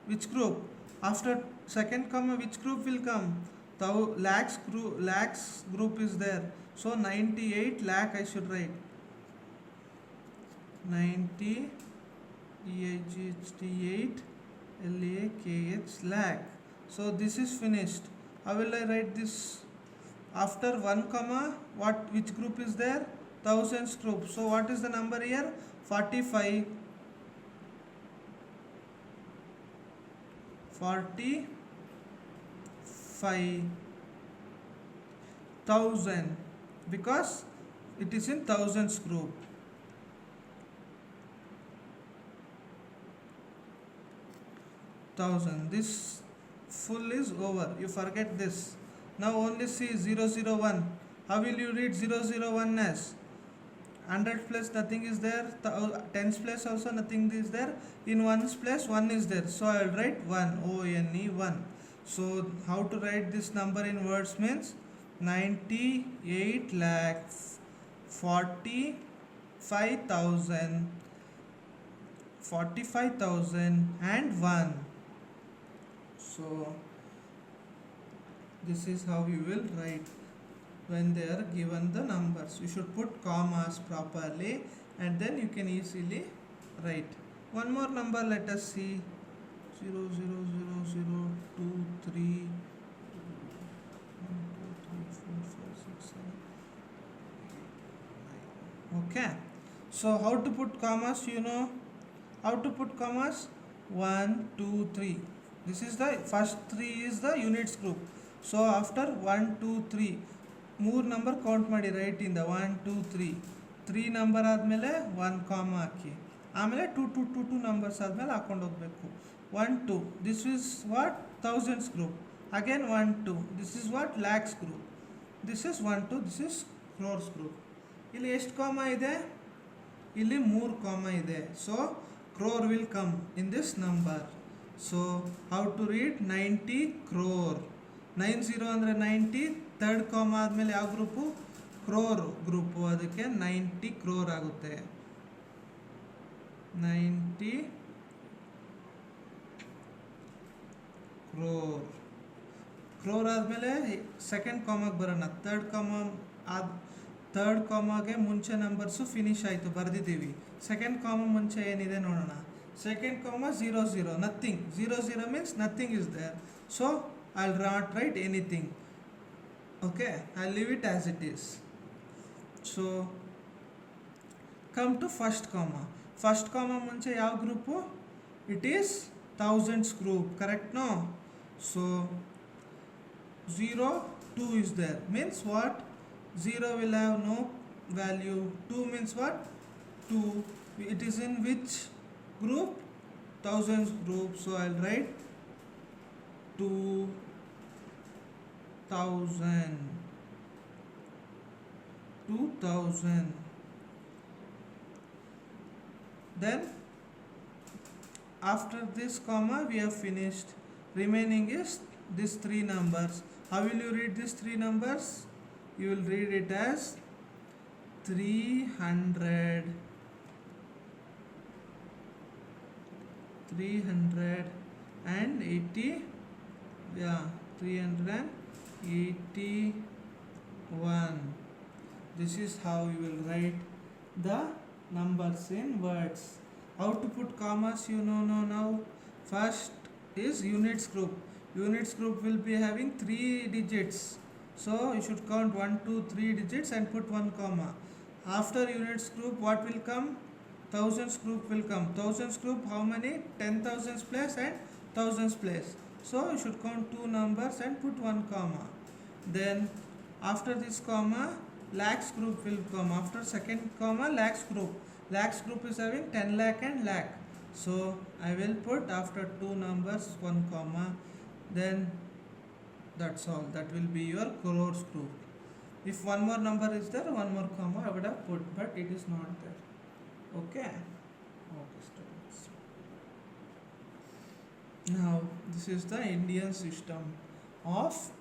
A: which group? After second comma, which group will come? Lakhs group is there. So 98 lakh I should write. 98 lakh. Lakh. So this is finished. How will I write this? After 1 comma, which group is there? Thousands group. So what is the number here? 45. 45,000 because it is in thousands group. Thousand. This full is over. You forget this. Now only see 001. How will you read 001 as? 100 place nothing is there, tens place also nothing is there, in ones place 1 is there, so I will write 1, O-N-E 1. So how to write this number in words means 98 lakh 45,000 and 1. So this is how you will write when they are given the numbers. You should put commas properly and then you can easily write. One more number, let us see. 0, 0, 0, 0, 2, 3, 1, 2, 3, 4, 5, 6, 7, 9. Okay. So how to put commas? You know how to put commas? 1, 2, 3. This is the first 3 is the units group. So after 1, 2, 3. 3 number count ಮಾಡಿ right ಇಂದ 1 2 3 3 number ಆದಮೇಲೆ 1 ಕಾಮ ಹಾಕಿ ಆಮೇಲೆ 2 2 2 2 numbers ಆದಮೇಲೆ ಹಾಕೊಂಡು ಹೋಗಬೇಕು 1 2 this is what thousands group again 1 2 this is what lakhs group this is 1 2 this is crores group ಇಲ್ಲಿ ಎಷ್ಟು ಕಾಮ ಇದೆ ಇಲ್ಲಿ 3 ಕಾಮ ಇದೆ so crore will come in this number so how to read 90 crore 90 ಅಂದರೆ 90 ಥರ್ಡ್ ಕಾಮ ಆದಮೇಲೆ ಯಾವ ಗ್ರೂಪು ಕ್ರೋರ್ ಗ್ರೂಪು ಅದಕ್ಕೆ 90 ಕ್ರೋರ್ ಆಗುತ್ತೆ 90 ಕ್ರೋರ್ ಕ್ರೋರ್ ಆದಮೇಲೆ ಸೆಕೆಂಡ್ ಕಾಮಾಗೆ ಬರೋಣ ಥರ್ಡ್ ಕಾಮಾಗೆ ಮುಂಚೆ ನಂಬರ್ಸು ಫಿನಿಶ್ ಆಯಿತು ಬರೆದಿದ್ದೀವಿ ಸೆಕೆಂಡ್ ಕಾಮ ಮುಂಚೆ ಏನಿದೆ ನೋಡೋಣ second comma 0 0 nothing 0 0 means nothing is there so I'll not write anything. Okay, I'll leave it as it is. So come to first comma. First comma munche yav group? It is thousands group, correct? No. So 0 2 is there. Means what? 0 will have no value. 2 means what? 2. It is in which group? Thousands group. So I'll write 2000. Then after this comma we have finished. Remaining is these 3 numbers. How will you read these 3 numbers? You will read it as 380 381. This is how you will write the numbers in words. How to put commas you know now. First is units group. Units group will be having 3 digits. So you should count 1, 2, 3 digits and put 1 comma. After units group, what will come? Thousands group will come. Thousands group, how many? 10,000s place and thousands place. So you should count 2 numbers and put 1 comma. Then after this comma, lakhs group will come. After second comma, lakhs group. Lakhs group is having 10 lakh and lakh. So I will put after 2 numbers 1 comma. Then that's all. That will be your crores group. If one more number is there, one more comma I would have put, but it is not there. Okay. Okay, students. Now this is the Indian system of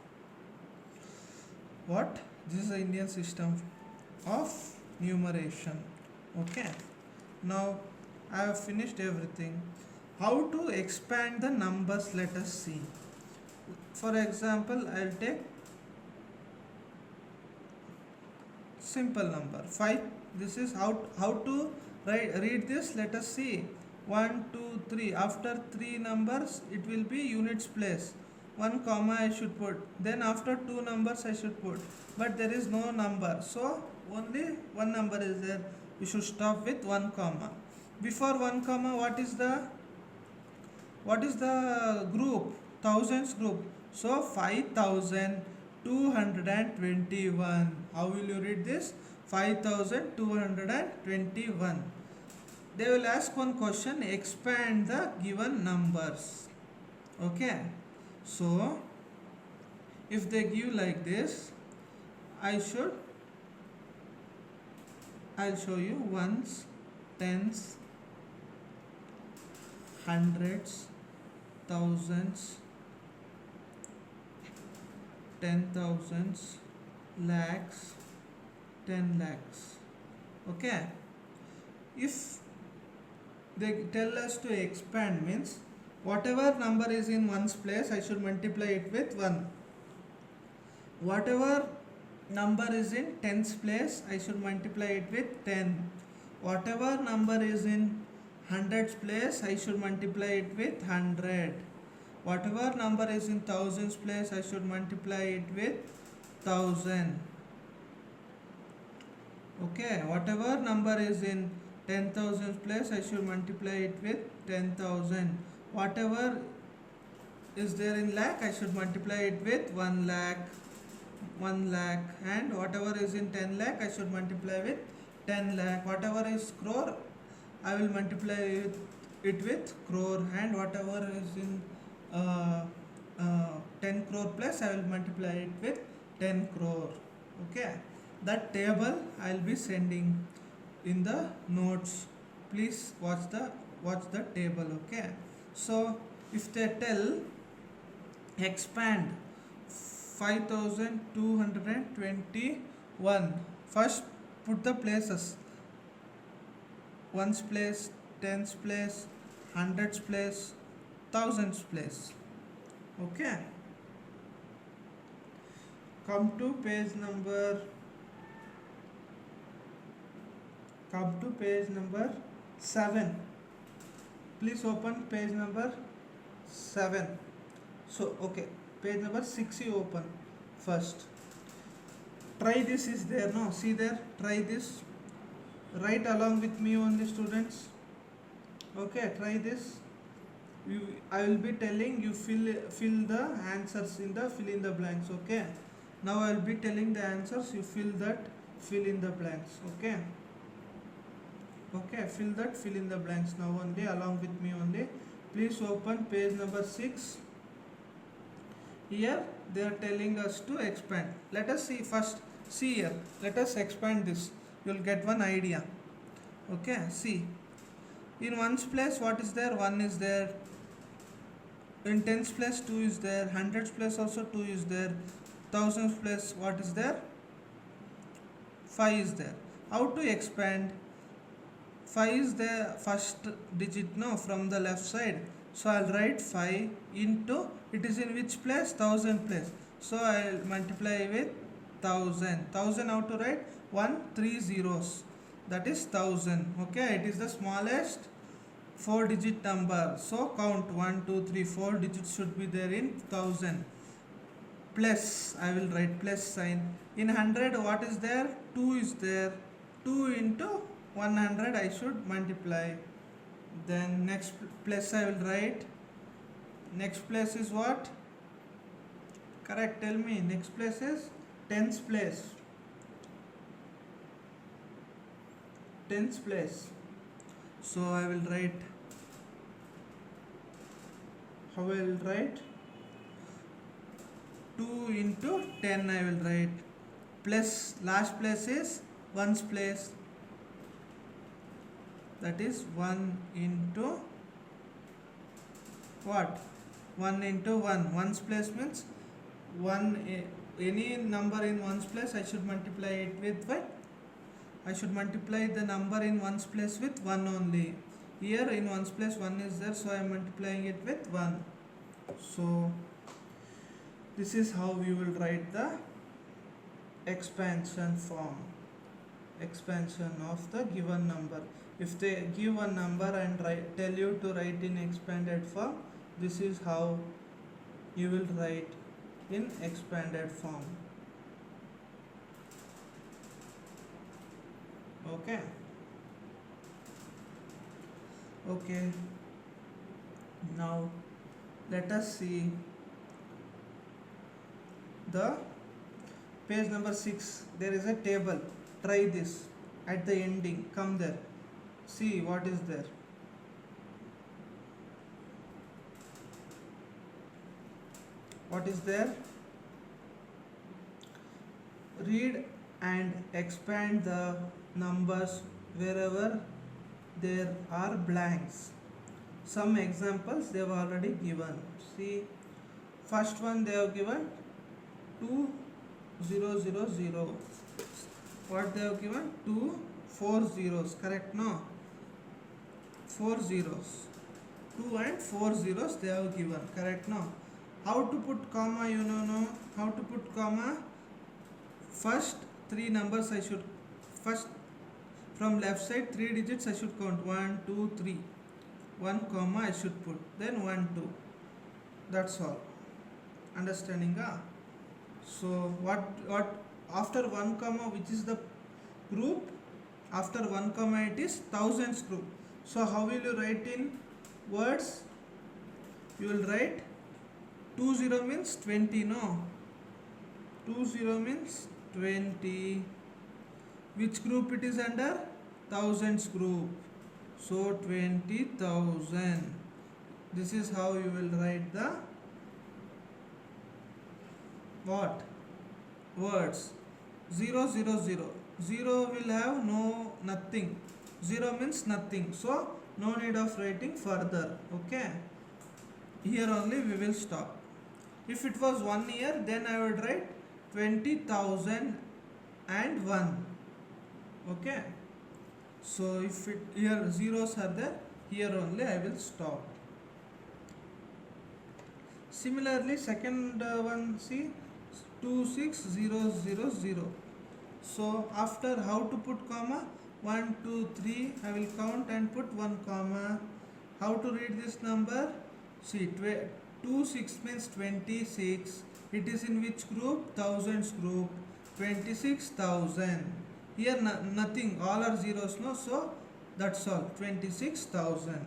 A: what? This is the Indian system of numeration. Okay. Now I have finished everything. How to expand the numbers? Let us see. For example, I'll take simple number 5. This is how to read this. Let us see. 1, 2, 3. After 3 numbers, it will be units place. 1 comma I should put. Then after 2 numbers I should put. But there is no number. So only one number is there. We should stop with 1 comma. Before 1 comma, what is the group? Thousands group. So 5221. How will you read this? 5221. They will ask one question, expand the given numbers. Okay. So if they give like this, I'll show you ones, tens, hundreds, thousands, 10,000s, lakhs, 10 lakhs. Okay. If they tell us to expand, means whatever number is in ones place, I should multiply it with 1. Whatever number is in tens place, I should multiply it with 10. Whatever number is in hundreds place, I should multiply it with 100. Whatever number is in thousands place, I should multiply it with 1000. Okay, whatever number is in 10,000 place, I should multiply it with 10,000. Whatever is there in lakh, I should multiply it with 1 lakh. And whatever is in 10 lakh, I should multiply with 10 lakh. Whatever is crore, I will multiply it with crore. And whatever is in 10 crore plus, I will multiply it with 10 crore. Okay, that table I will be sending in the notes. Please watch the table. Okay, so if they tell expand 5221, first put the places: ones place, tens place, hundreds place, thousands place. Okay, come to page number 7. Please open page number 7. So okay, page number 6 you open first. Try this, is there? No, see there, try this. Write along with me only, students. Okay, try this. I will be telling you, fill the answers in the fill in the blanks. Okay, now I will be telling the answers, you fill in the blanks. Okay, fill in the blanks now only, along with me only. Please open page number 6. Here they are telling us to expand. Let us see first. See here, let us expand this. You will get one idea. Okay, see, in ones place what is there? 1 is there. In tens place 2 is there. Hundreds place also 2 is there. Thousands place what is there? 5 is there. How to expand? 5 is the first digit, no, from the left side. So I'll write 5 into, it is in which place? 1000 place. So I'll multiply with 1000. 1000 how to write? 1 3 zeros. That is 1000. Okay, it is the smallest 4 digit number, so count 1 2 3 4 digits should be there in 1000. Plus, I will write plus sign. In 100 what is there? 2 is there. 2 into 100 I should multiply. Then next plus I will write. Next place is what? Correct, tell me. Next place is tens place. Tens place. So I will write. How I will write? 2 into 10 I will write. Plus last place is ones place. That is 1 into what? 1 into 1. Ones place means 1. Any number in ones place I should multiply it with what? I should multiply the number in ones place with 1 only. Here in ones place 1 is there, so I am multiplying it with 1. So this is how we will write the expansion form. Expansion of the given number. If they give a number and tell you to write in expanded form, this is how you will write in expanded form. Okay. Okay. Now let us see the page number 6. There is a table. Try this at the ending. Come there. See what is there. What is there? Read and expand the numbers wherever there are blanks. Some examples they have already given. See, first one they have given 2000. What they have given? 2 4 zeros. Correct? No. 4 zeros. 2 and 4 zeros they have given. Correct? No. How to put comma? You know, no. How to put comma? First 3 numbers I should first from left side 3 digits I should count 1 2 3. 1 comma I should put, then 1 2. That's all. Understanding? So what after 1 comma, which is the group? After 1 comma it is thousands group. So how will you write in words? You will write 20 means 20, no? 20 means 20. Which group it is under? Thousands group. So 20,000. This is how you will write the what? Words. 0 0 0. 0 will have nothing. 0 means nothing. So no need of writing further. Okay. Here only we will stop. If it was 1 year, then I would write 20,001. Okay. So if it here zeros are there, here only I will stop. Similarly, second one, see 26000. So after how to put comma? 1 2 3 I will count and put 1 comma. How to read this number? See 26 means 26. It is in which group? Thousands group. 26,000. Here nothing, all are zeros, no? So that's all. 26,000.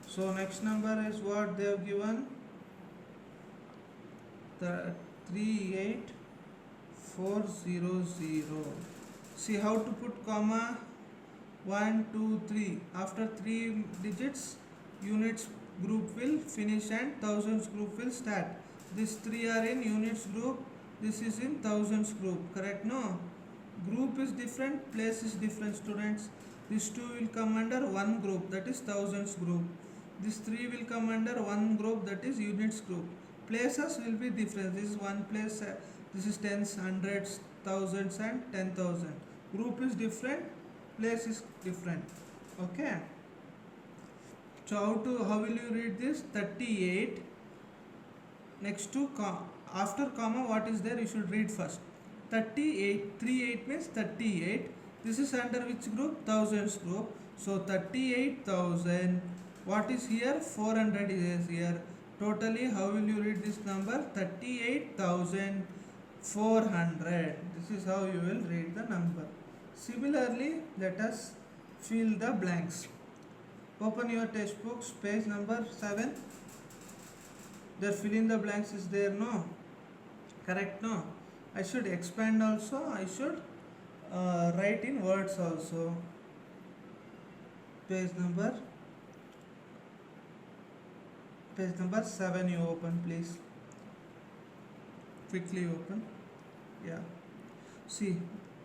A: So next number is what they have given? The 38400. See how to put comma? 1 2 3. After 3 digits, units group will finish and thousands group will start. These 3 are in units group. This is in thousands group. Correct? No. Group is different, place is different, students. These 2 will come under one group, that is thousands group. This 3 will come under one group, that is units group. Places will be different. This is one place, this is tens, hundreds, thousands and 10,000. Group is different, place is different. Okay. So how will you read this? 38. Next to after comma, what is there? You should read first. 38. 38 means 38. This is under which group? Thousands group. So 38,000 What is here? 400 is here. Totally, how will you read this number? 38,400. This is how you will read the number. Similarly, let us fill the blanks. Open your textbooks, page number 7. There, fill in the blanks is there, no? Correct, no? I should expand also. I should write in words also. Page number 7 you open, please. Quickly open. Yeah. See,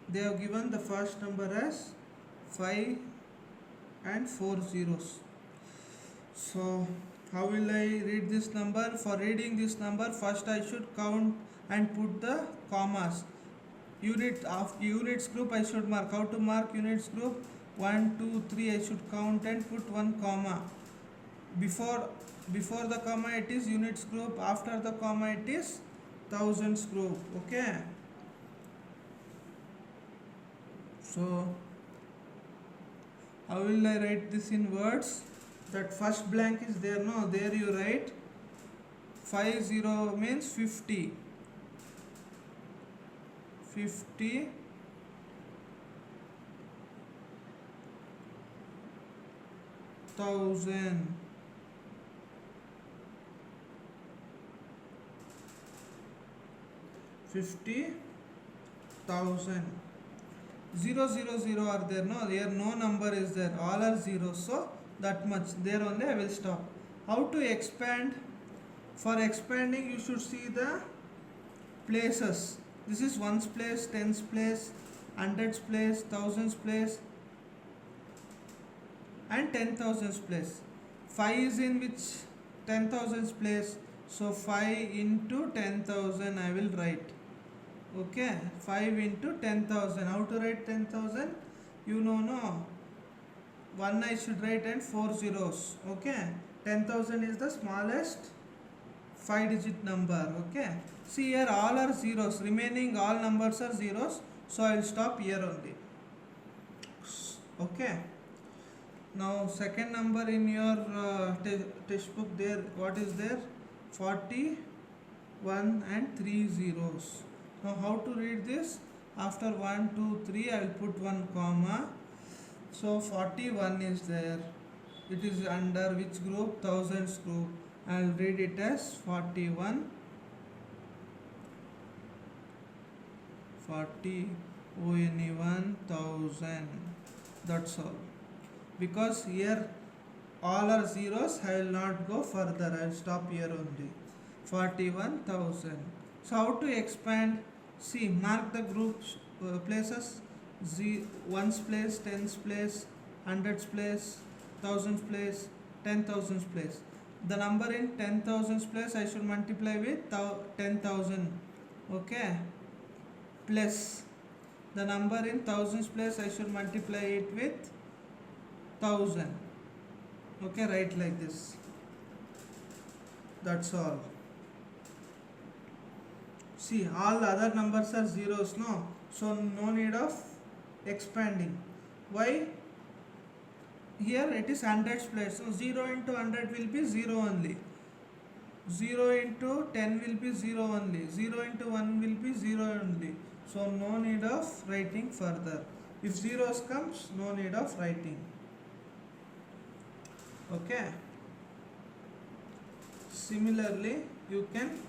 A: they have given the first number as 5 and 4 zeros. So, how will I read this number? For reading this number, first I should count and put the commas. Units group I should mark. How to mark units group? 1, 2, 3 I should count and put one comma. Before the comma it is units group, after the comma it is thousands group. Okay, so how will I write this in words? That first blank is there, no? There you write 50 means 50 thousand. 50,000. 0, 0, 0 are there, no? Here no number is there, all are zeros, so that much, there only I will stop. How to expand? For expanding you should see the places. This is ones place, tens place, hundreds place, thousands place and 10,000s place. 5 is in which 10,000s place, so 5 into 10,000 I will write. Okay, 5 into 10,000. How to write 10,000? You know, no? 1 I should write and 4 zeros. Okay, 10,000 is the smallest 5-digit number. Okay, see here all are zeros. Remaining all numbers are zeros. So I will stop here only. Okay. Now second number in your textbook there. What is there? 41 and 3 zeros. Now how to read this? After 1, 2, 3 I will put one comma. So 41 is there. It is under which group? Thousands group. I will read it as 41. 41,000. That's all. Because here all are zeros, I will not go further. I will stop here only. 41,000. So how to expand? See, mark the groups places. Ones place, tens place, hundreds place, thousands place, 10,000s place. The number in 10,000s place I should multiply with 10,000. Okay, plus the number in thousands place I should multiply it with 1,000. Okay, write like this. That's all. See, all other numbers are zeros, no? So no need of expanding. Why? Here it is hundreds place. So 0 into 100 will be 0 only. 0 into 10 will be 0 only. 0 into 1 will be 0 only. So no need of writing further. If zeros comes, no need of writing. Okay. Similarly, you can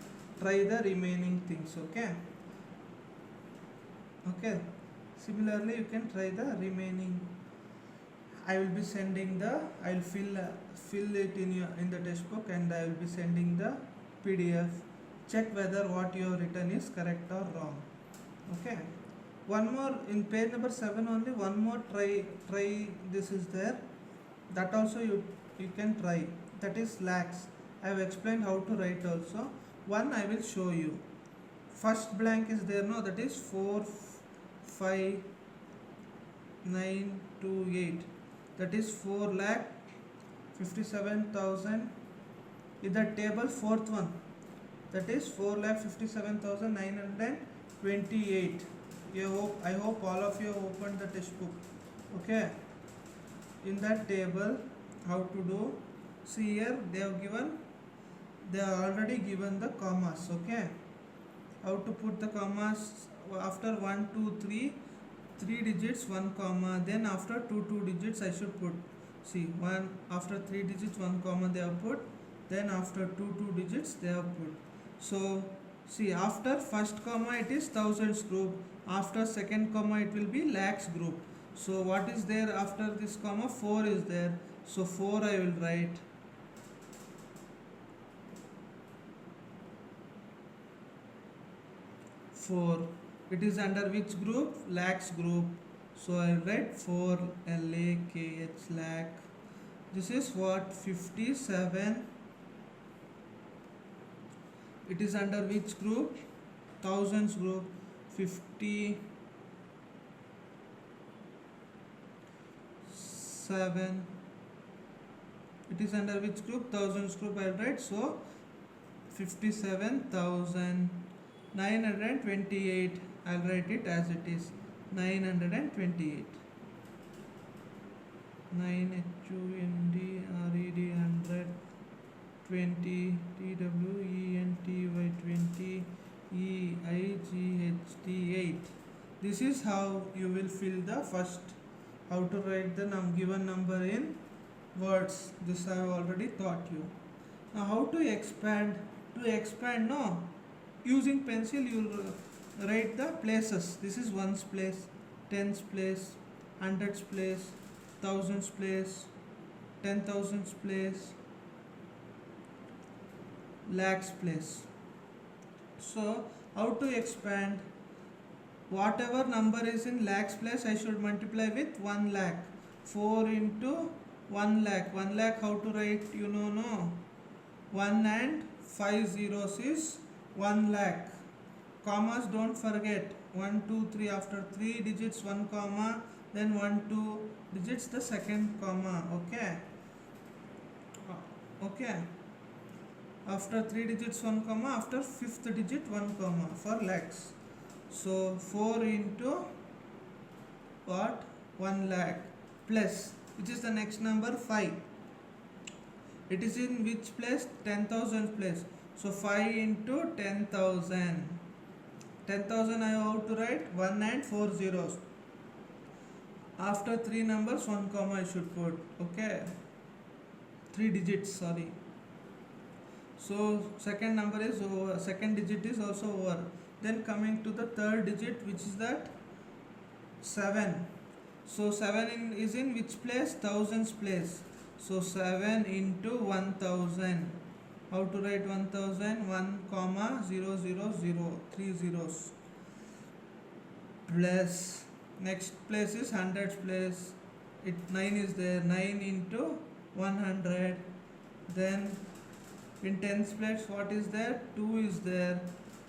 A: try the remaining things. Okay. Okay. Similarly, you can try the remaining. I will be sending the. I will fill it in the textbook, and I will be sending the PDF. Check whether what you have written is correct or wrong. Okay. One more in page number 7 only. One more try. This is there. That also you can try. That is lakhs. I have explained how to write also. One I will show you. First blank is there, no? That is 4, 5, 9, 2, 8. That is 4,57,000. In the table, fourth one. That is 4,57,928. I hope all of you have opened the textbook. Okay. In that table, how to do? see here they have already given the commas. Okay, how to put the commas? After 1 2 3 3 digits 1 comma, then after 2 digits I should put, see, one after 3 digits 1 comma they have put, then after 2 digits they have put. So see, after first comma it is thousands group, after second comma it will be lakhs group. So what is there after this comma? 4 is there, so 4 I will write. 4. It is under which group? Lakhs group. So I will write 4 LAKH lakh. This is what? 57. It is under which group? Thousands group. 57. It is under which group? Thousands group I will write. So 57,928. I'll write it as it is. 928. 9 HUNDRED 100 20 TWENTY 20 EIGHT 8. This is how you will fill the first. How to write the given number in words. This I have already taught you. Now how to expand? To expand, no, using pencil you will write the places. This is ones place, tens place, hundreds place, thousands place, 10,000s place, lakhs place. So how to expand? Whatever number is in lakhs place I should multiply with 1 lakh. 4 into 1 lakh. 1 lakh how to write? You know, no? 1 and 5 zeros is 1 lakh. Commas don't forget. 1 2 3, after 3 digits 1 comma, then 1 2 digits the second comma. Okay, after 3 digits 1 comma, after 5th digit 1 comma for lakhs. So 4 into what? 1 lakh plus, which is the next number? 5. It is in which place? 10,000 place. So 5 into 10,000. 10,000 I have to write 1 and 4 zeros. After 3 numbers 1 comma I should put. Okay, 3 digits, sorry. So second number is over, second digit is also over. Then coming to the third digit, which is that? 7. So 7 is in which place? Thousands place. So 7 into 1000. How to write 1000? 1 comma 0 0 0, 3 zeros. Plus next place is hundreds place. 9 is there. 9 into 100. Then in tens place what is there? 2 is there.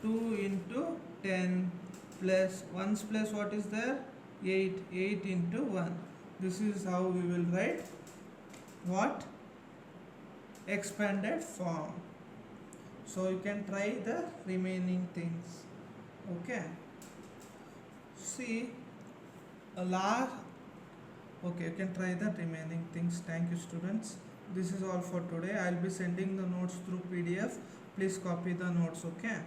A: 2 into 10 plus ones place what is there? 8. 8 into 1. This is how we will write what? Expanded form. So you can try the remaining things. Okay, see a lot. Okay, you can try the remaining things. Thank you, students. This is all for today. I'll be sending the notes through PDF. Please copy the notes. Okay.